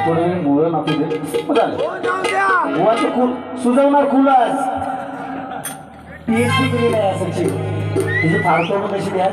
थोडं वेळ मुळं नाचू दे गोवाचं सुजवणार खुलास PhD केलेलं आहे असायची तुझी फारतो कशी द्या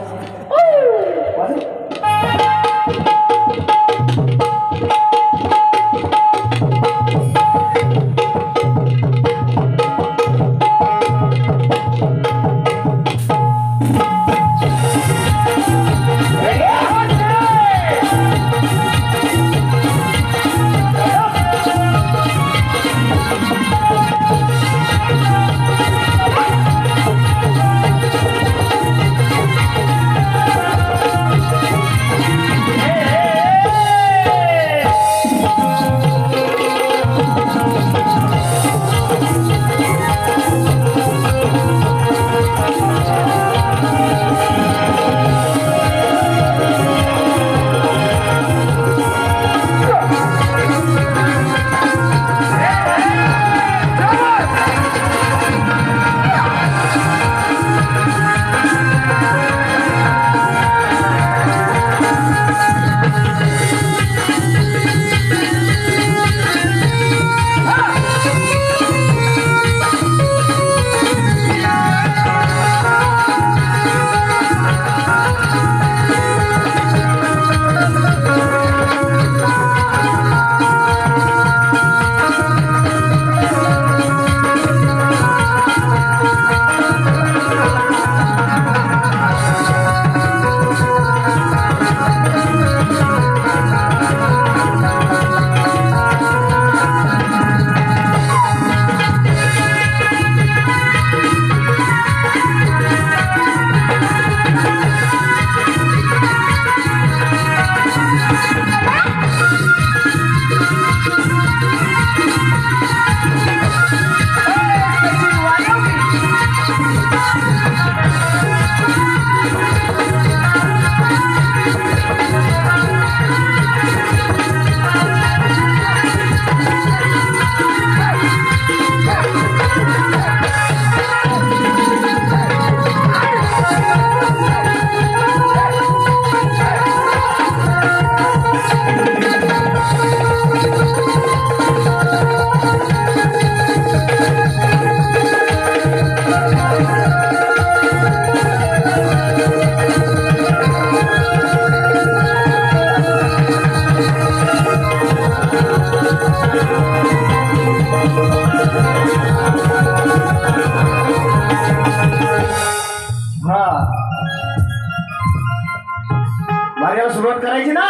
सुरुवात करायची ना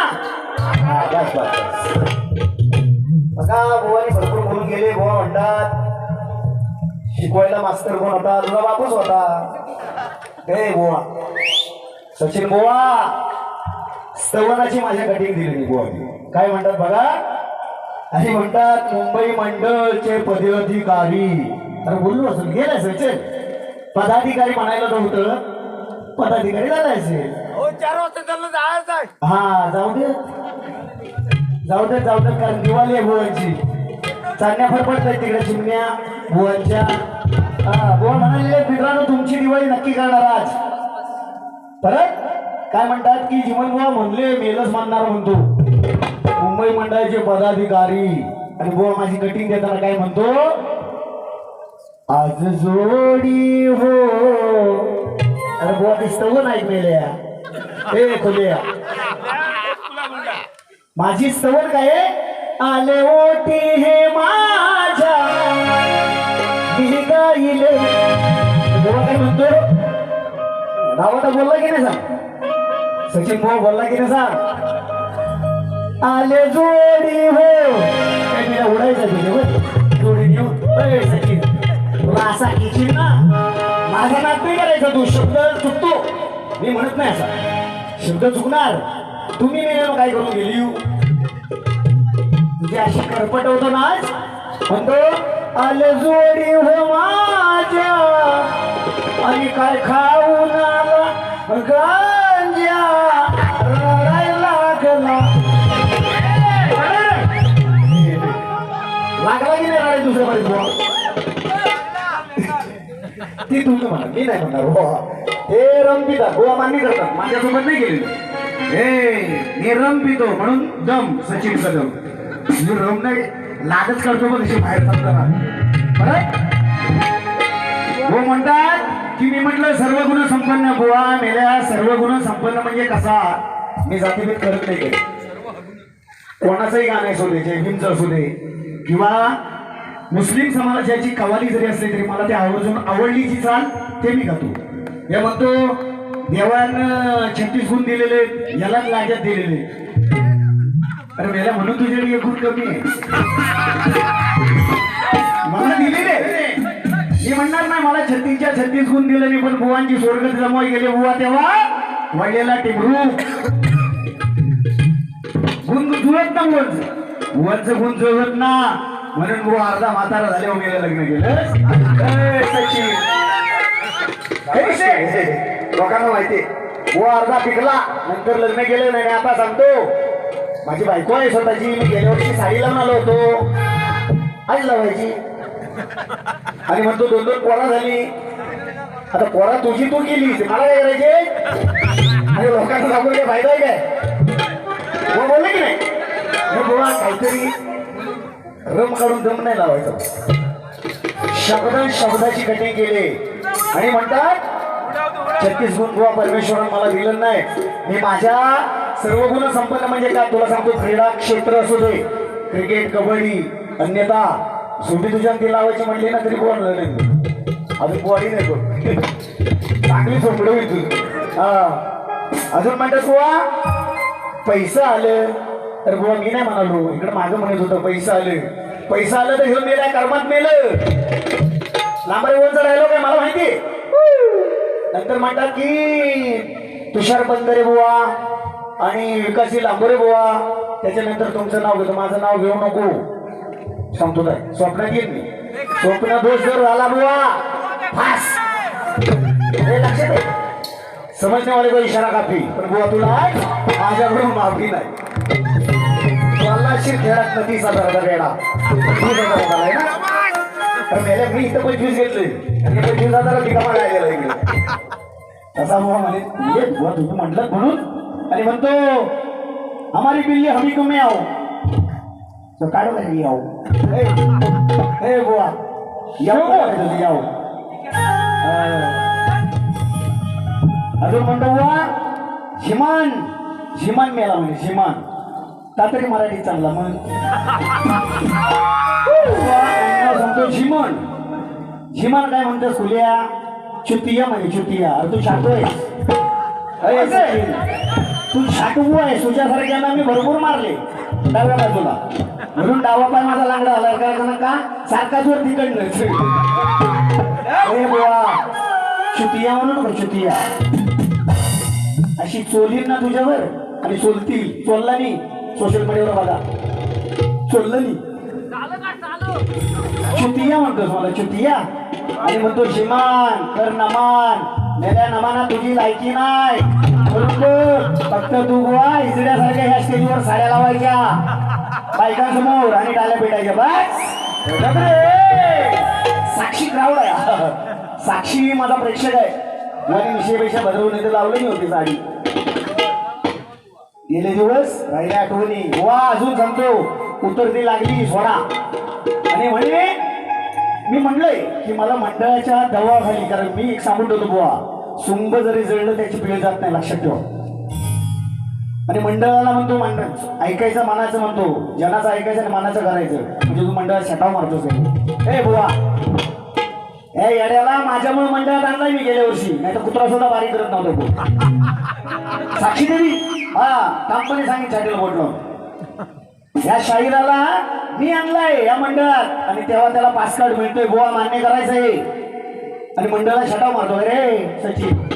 बघा बुवानी भरपूर बोलून गेले बुवा म्हणतात शिकवायला मास्तर कोण होता तुझा बापूच होता हे बुवा सचिन बुवा स्तवनाची माझ्या कटिंग दिली बुवा काय म्हणतात बघा आणि म्हणतात मुंबई मंडळचे पदाधिकारी अरे बोललो असेल गेलाय सचिन पदाधिकारी म्हणायला नव्हतं पदाधिकारी झालायचे 4 वाजता चाललं जायचं आहे हा जाऊ दे कारण दिवाळी आहे बुवांची चांगल्या फरफडत आहे तिकडे चिमण्या बुवांच्या बुवा म्हणाले मित्रांनो तुमची दिवाळी नक्की करणार आज परत काय म्हणतात की जीवन बुवा म्हणले मेलच मानणार म्हणतो मुंबई मंडळाचे पदाधिकारी आणि बुवा माझी कटिंग देताना काय म्हणतो आज जोडी हो अरे बुवा दिसतो नाही मेल्या हे खोल्या माझी स्तवन काय आले ओटी हे माझ्या गाईले बुवा काय म्हणतो नावाटा बोलला की नाही सांग सचिन बुवा बोलला की नाही सांग आले जोडी हो काय तिला उडायचं तुझे जोडी घेऊन सचिन तुला असा इच्छित ना माझा नाद नाही करायचा तू शब्द चुकतो मी म्हणत नाही असा शब्द चुकणार तुम्ही मी काय करून गेली तुझी अशी करपट होतो ना आज म्हणतो आले जोडी हो माझ्या आणि काय खाऊन आला गांजा रडायला लागला लागला की नाही राडे दुसऱ्या बाजू ती तुमचं म्हणा मी नाही म्हणणार हो हे रम पितात गोवा मान्य करतात माझ्यासोबत नाही गेलेलं हे मी रम पितो म्हणून दम सचिन कदम मी रोम नाही लाजच करतो बघ अशी बाहेर पडताना बरं हो म्हणतात की मी म्हटलं सर्व गुण संपन्न बुवा मेल्या सर्व गुण संपन्न म्हणजे कसा मी जातीभेद करत नाही काही कोणाचंही गाणं असू दे जय भीमचं असू दे किंवा मुस्लिम समाजाची कवाली जरी असली तरी मला ते आवर्जून आवडली जी चाल ते मी गातो हे म्हणतो देवानं 36 गुण दिलेले याला लाजात दिलेले अरे मेला म्हणून तुझ्याकडे एक गुण कमी आहे मला दिलेले मी म्हणणार नाही मला 36 गुण दिले मी पण बुवांची स्वर्ग जमवाय गेले बुवा तेव्हा वळलेला टिमरू गुण जुळत ना बुवांचं गुण जुळत ना म्हणून बुवा अर्धा म्हातारा झाले मेला लग्न केलं लोकांना माहिती बुवा अर्धा पिकला नंतर लग्न केलं नाही आता सांगतो माझी बायको आहे स्वतःची मी गेल्या वर्षी साडी लावून आलो होतो आज लावायची आणि म्हणतो 2-2 पोरा झाली आता पोरा तुझी तू केली मला काय करायचे आणि लोकांना सांगून काय फायदा आहे काय बोलले की नाही बुवा काहीतरी रम काढून दम नाही लावायचा शब्दाची कटिंग केली आणि म्हणतात 36 गुण बुवा परमेश्वरानं मला दिलं नाही मी माझ्या सर्व गुण संपन्न म्हणजे काय तुला सांगतो क्रीडा क्षेत्र असू दे क्रिकेट कबड्डी अन्यथा सुटी तुझ्या ती लावायची म्हणली ना तरी बोललं नाही अजून बॉडी नाही तो चांगली सोपड होईल तुझ अजून म्हणतात बुवा पैसा आलं तर बुवा मी नाही म्हणालो इकडे मागं म्हणत होतं पैसा आलं तर घेऊन मेलाय कर्मात मेलं लांबरे वरचा राहिलो काय मला माहिती नंतर म्हणतात की तुषार बंदरे बुवा आणि विकासी लांबोरे बुवा त्याच्यानंतर तुमचं नाव घेतो माझं नाव घेऊ नको सांगतो काय स्वप्नात येईल मी स्वप्न दोष जर झाला बुवा फास हे लक्षात आहे समजणे वाले को इशारा काफी पण बुवा तुला माझ्याकडून माफी नाही खेळात नदी साधारण वेळा तर मेल्या मी इथं 25 घेतले आणि 25,000 ठिकाणा गेला इकडे तसा बुवा म्हणे बुवा तुम्ही म्हटलं म्हणून आणि म्हणतो हमारी बिल्ली हमी को में आओ तो काढो नाही आओ हे बुवा याओ अजून म्हणतो बुवा शिमान मेला म्हणे शिमान का तरी मराठी चांगला मग सांगतो शिमन काय म्हणतो खुल्या चुतिया म्हणजे चुतिया अरे तू शाटोय तू शाटू आहे तुझ्यासारख्यांना मी भरपूर मारले डाव्या बाजूला म्हणून डावा पाय माझा लांगडा आला का सारखाच वर तिकडनं बुवा चुतिया म्हणून चुतिया अशी चोलीन ना तुझ्यावर आणि चोलतील चोलला नाही सोशल मीडियावर बघा चोललं नाही चुतिया म्हणतोस मला चुतिया आणि म्हणतो शिमान कर नमान मेल्या नमाना तुझी लायकी नाही फक्त तू बुवा इजड्यासारख्या ह्या स्टेजवर साड्या लावायच्या बायकांसमोर आणि टाळ्या पेटायच्या बस साक्षी क्राऊड आहे साक्षी माझा प्रेक्षक आहे आणि विषयपेक्षा बदलून इथे लावली होती साडी गेले दिवस राहिल्या आठवणी बुवा अजून सांगतो उतरती लागली सोडा आणि म्हणे मी म्हणलोय की मला मंडळाच्या दबावाखाली कारण मी एक सांगून ठेवतो बुवा सुंब जरी जळलं त्याची पिढी जात नाही लक्षात ठेवा आणि मंडळाला म्हणतो मंडळ ऐकायचं मनाचं म्हणतो जनाचं ऐकायचं आणि मनाचं करायचं म्हणजे तू मंडळात शटाव मारतोस हे बुवा हे येड्याला माझ्यामुळे मंडळात आणलाय मी गेल्या वर्षी नाही तर कुत्रा सुद्धा बारीक करत नव्हतो साक्षी देवी हा कंपनी सांगितलं छाटीला बोललो या शाहिराला मी आणलाय या मंडळात आणि तेव्हा त्याला पास कार्ड मिळतोय बुवा मान्य करायचंय आणि मंडळाला शटाव मारतो रे सचिन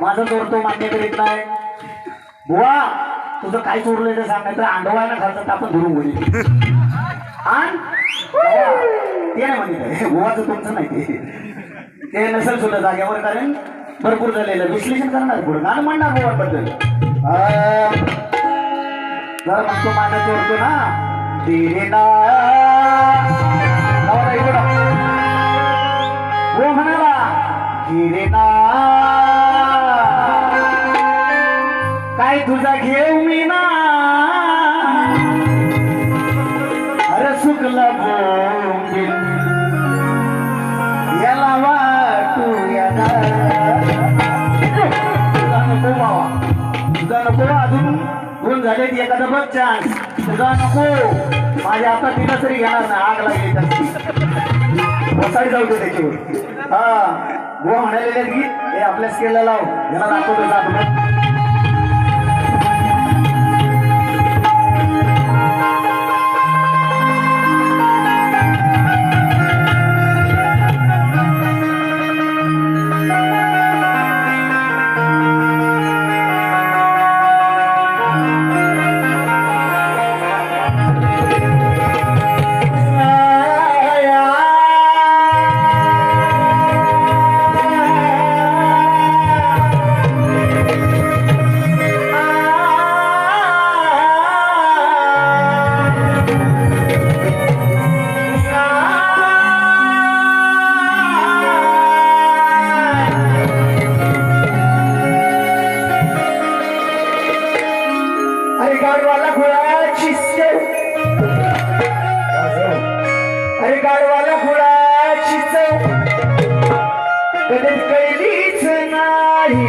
माझं चोरतो मान्य करीत नाही. बुवा तुझं काय चोरलंय ते सांग, नाही तर अंडवायला खालचं आपण धरून बोली आण ते नाही म्हणत. बुवाचं तुमचं नाही ते नसेल सुद्धा जागेवर, कारण भरपूर झालेलं विश्लेषण करणार पुढे गाणं म्हणणार बुवांबद्दल. जर म्हणतो माझं चोरतो ना तेरे ना हो म्हणाला हिरे ना काय तुझा घेऊ मी ना अरे सुकला बोंबील याला वाटू याला तुझा नको बाबा, तुझा नको. अजून दोन झाले ती एखादा बघ चान्स. तुझा नको, माझ्या आता तिला तरी घेणार नाही. आग लागली त्याची बसाडी जाऊ दे त्याच्यावर. हा बुवा म्हणालेले गीत हे आपल्या स्केलला लाव, याला दाखवतो जातो. अरे गाडवाला फुलाची चव कधीच कळलीच नाही,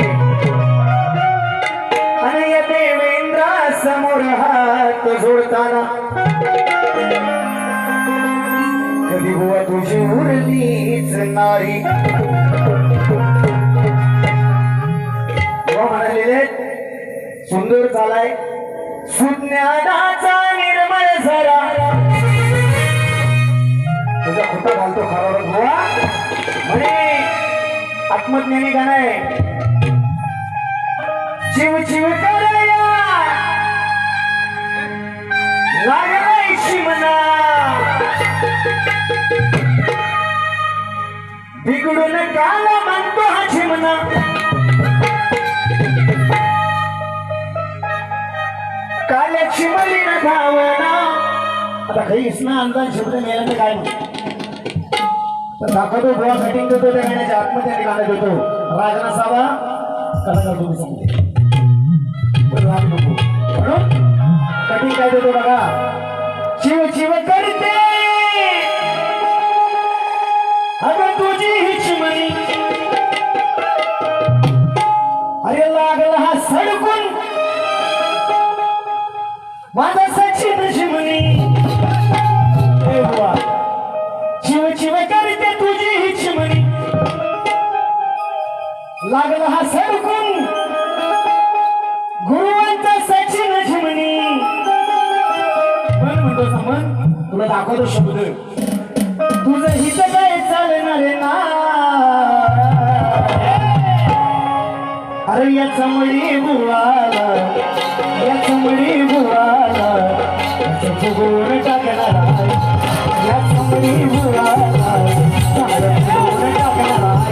आणि या देवेंद्रा समोर हात जोडताना कधी बुवा तुझी उरलीच नाही. बुवा म्हणालेले सुंदर चालाय सुज्ञानाचा निर्मळ झरा, तुझा खोटा घालतो खरा बुवा म्हणे. आत्मज्ञानी गाणं आहे. चिव चिव करया लागलाय शिमना, बिघडून काला म्हणतो हा चिमना. काल्या चिमलीनं धावना. आता काही इसना अंदाज शब्द मिळाला काय तर दाखवतो. बुवा कटिंग देतो त्या गाण्याच्या आत्महत्या गाणं देतो. राग नसावा कलाकार तुम्ही सांगते राग नको म्हणून कटिंग काय देतो बघा. चिव चिव करते अगं तुझी ही चिमणी, अरे लागला हा सडकून माझा सचिन चिमणी. हे बुवा चिव चिव करते तुझी ही चिमणी, लागला हा सडकून गुरुवांचा सचिन चिमणी. पण म्हणतो समन तुला दाखवतो शब्द, तुझं हित काय चालणार ना. अरे या चमडी बुवाला, या चमडी बुवाला फुगवून टाकणार, या चमडी बुवाला फुगवून टाकणार.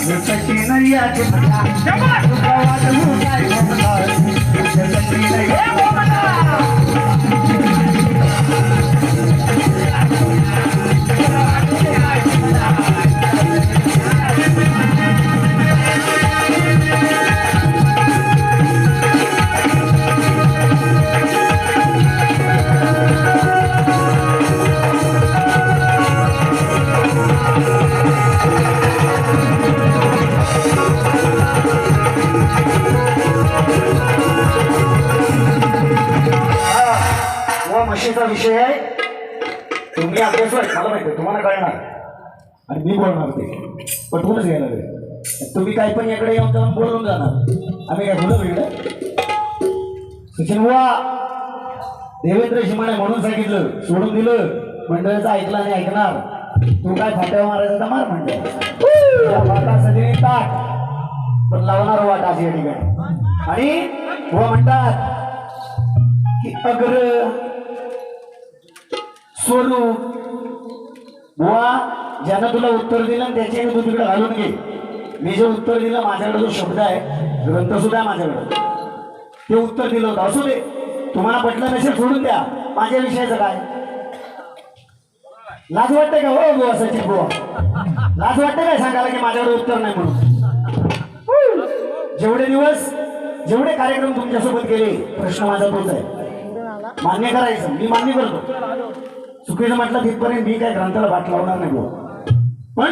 सचिन याचे म्हणा तुका वाटवू काय म्हणणार सचिन हे बोमना म्हशीचा विषय आहे. तुम्ही अभ्यास मला माहिती आहे तुम्हाला कळणार आणि मी बोलणार ते पटवूनच घ्यायला लागेल. तुम्ही काही पण याकडे येऊन जाऊन बोलून जाणार आम्ही काय बोलू इकडे. सचिन बुवा देवेंद्र शिमाने म्हणून सांगितलं सोडून दिलं मंडळाचं ऐकलं आणि ऐकणार. तू काय फाट्यावर मारायचा तर मार म्हणतो वाटा सगळी ताट पण लावणार वाटा अशी या ठिकाणी. आणि बुवा म्हणतात की अग्र स्वरूप बुवा ज्यानं तुला उत्तर दिलं त्याचे तू तिकडे घालून घे. मी जे उत्तर दिलं माझ्याकडे जो शब्द आहे ग्रंथ सुद्धा आहे माझ्याकडे ते उत्तर दिलं होतं. असू दे तुम्हाला पटलं नसेल सोडून द्या. माझ्या विषयाचं काय लाज वाटते का हो बुवा सचिन बुवा लाज वाटते काय सांगायला की माझ्याकडे उत्तर नाही म्हणून. जेवढे दिवस जेवढे कार्यक्रम तुमच्यासोबत केले प्रश्न माझा तोच आहे. मान्य करायचं मी मान्य करतो. चुकीचं म्हटलं तिथपर्यंत मी काय ग्रंथाला वाट लावणार नाही बुवा. पण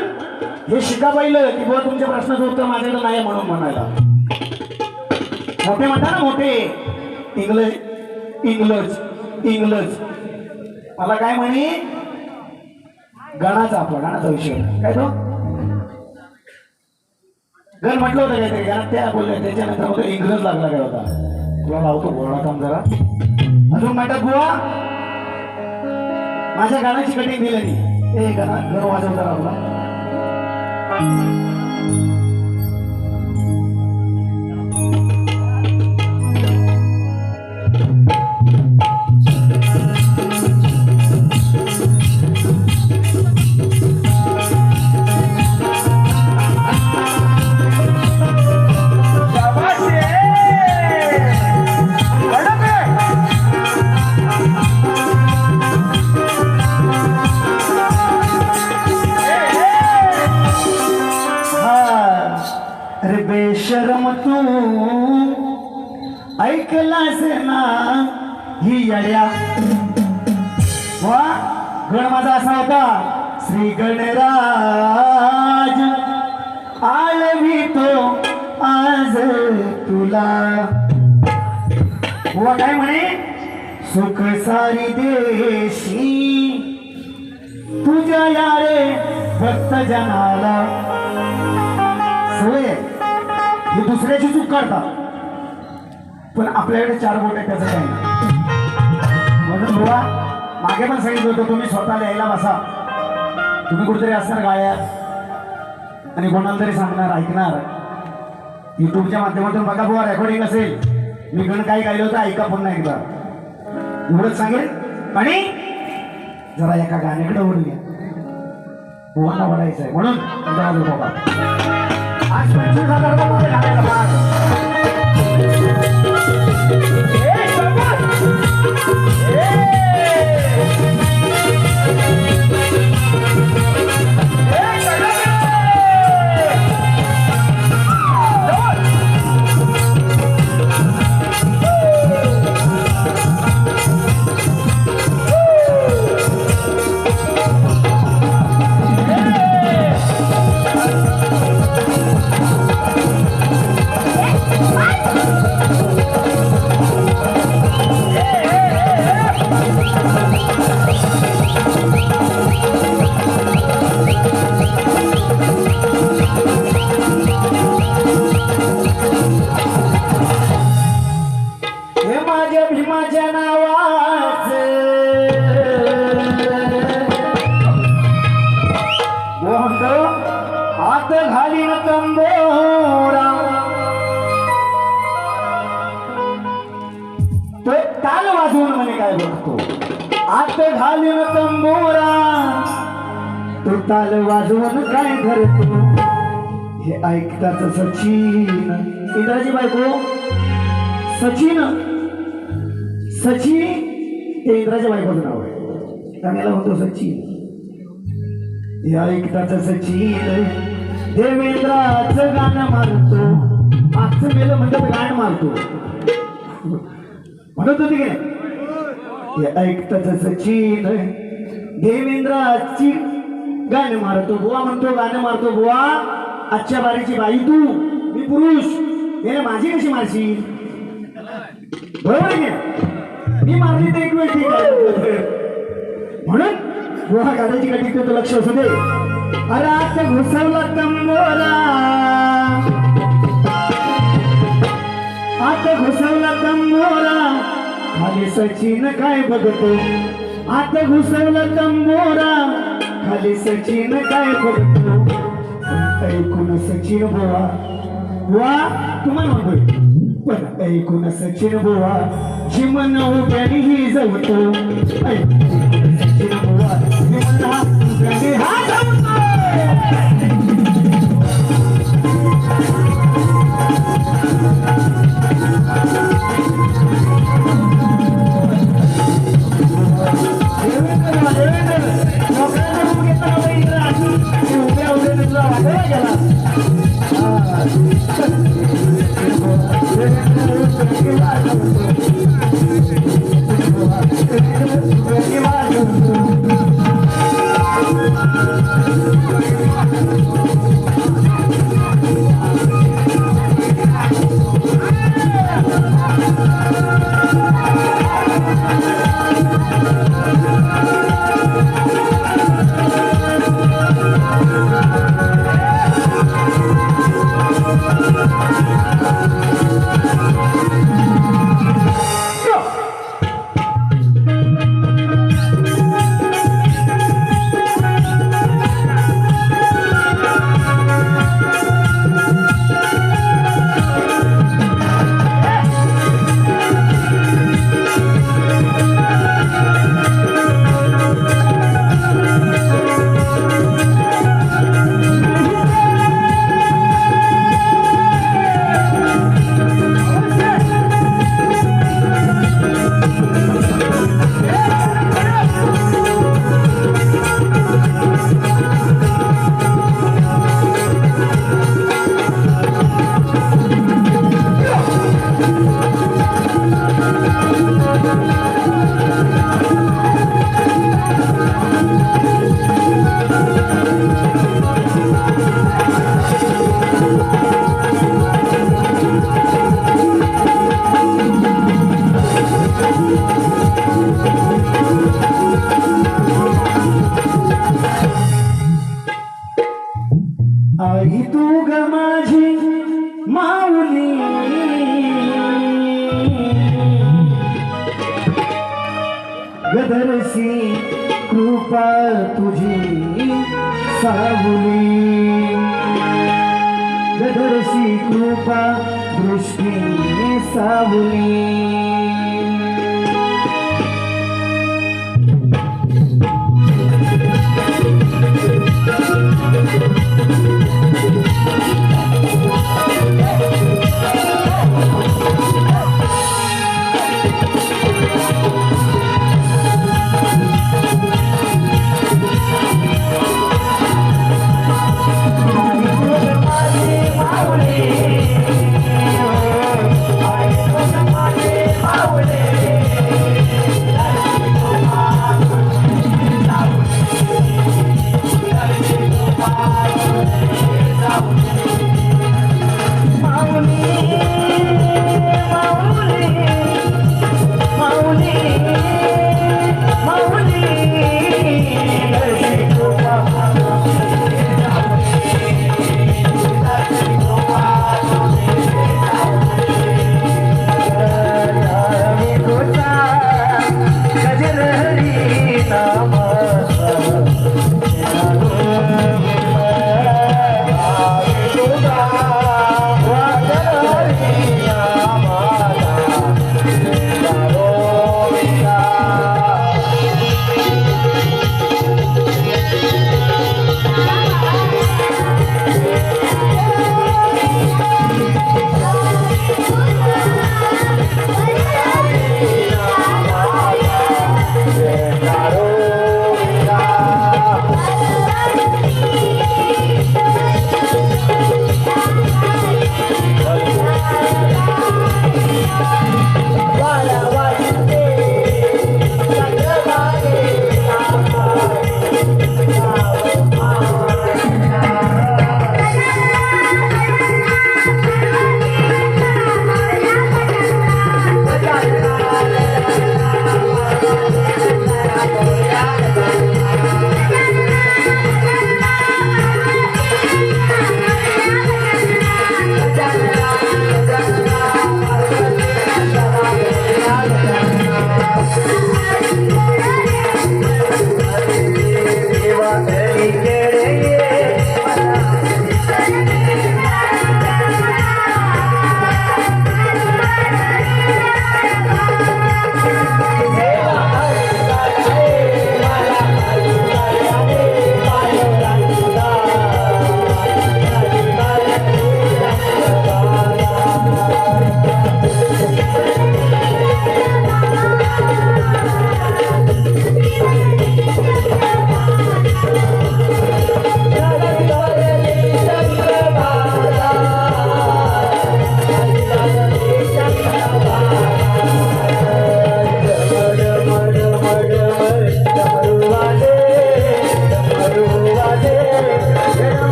हे शिका पाहिलं की बुवा तुमच्या प्रश्नाचं उत्तर माझ्याकडे नाही म्हणून म्हणायला. मोठे म्हणता ना मोठे इंग्लज इंग्लज इंग्लज मला काय म्हणे गणाचा आपला गणाचा विषय काय तो गण म्हटलं होतं काहीतरी गाण्यात त्या बोलल्या त्याच्यानंतर मग इंग्रज लागला काय होता. तुला लावतो बोलणा काम जरा अजून म्हणतात बुवा माझ्या गाण्याची कटिंग दिली नाही ते गाणं घर वाजवतात आपला. बेशरम तू ऐकलास ना ही येड्या वा गण माझा असा होता श्री गणराज आळवितो आज तुला. वा काय म्हणे सुख सारी देशी तुझ्या यारे भक्त जनाला. सोय हे दुसऱ्याची चूक करतात पण आपल्याकडे 4 बोट आहे त्याचं काही नाही. म्हणून बुवा मागे पण सांगितलं होतं तुम्ही स्वतः लिहायला बसा. तुम्ही कुठेतरी असणार गायब आणि कोणाला तरी सांगणार ऐकणार. युट्यूबच्या माध्यमातून बघा बुवा रेकॉर्डिंग असेल मी गण काही गायलं होतं ऐका पुन्हा एकदा एवढंच सांगेल. आणि जरा एका गाण्याकडे ओढून घ्या बुवांना ओढायचं आहे म्हणून बाबा आज 25,000 रुपये घालायला पाहत. आत घालून तंबोरा तू ताल वाजवून काय धरतो हे ऐकताच सचिन, इंद्राची बायको सचिन, सचिन हे इंद्राच्या बायकोचं नाव आहे. त्याला म्हणतो सचिन. हे ऐकताच सचिन देवेंद्राचं गाणं मारतो. आजचं मेलं म्हणतात गाणं मारतो म्हणत होती की नाही. हे ऐकताच सचिन देवेंद्राची गाणं मारतो. बुवा म्हणतो गाणं मारतो. बुवा आजच्या बारीची बाई तू, मी पुरुष, याने माझी कशी मारशील? बरोबर आहे की मी मारली तर एक वेळ ठीक आहे म्हणून बुवा गाण्याची कटिक तुझं लक्ष असू दे. अरे आता घुसवला तंबोरा, आता घुसवला तंबोरा, खाली सचिन काय बघतो. आता घुसवला तंबोरा, खाली सचिन काय बघतो. ऐकून सचिन बुवा, बुवा तुम्हाला म्हणतोय पण ऐकून सचिन बुवा जीवन उभ्यानेही जवतो. ऐकून सचिन बुवा जीवन उभ्याने हा जवतो. आई तू ग माझी माऊली, गदरसी कृपा तुझी सावली, गदरसी कृपा दृष्टी सावली.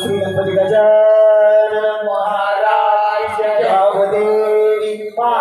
श्री गणपती गजा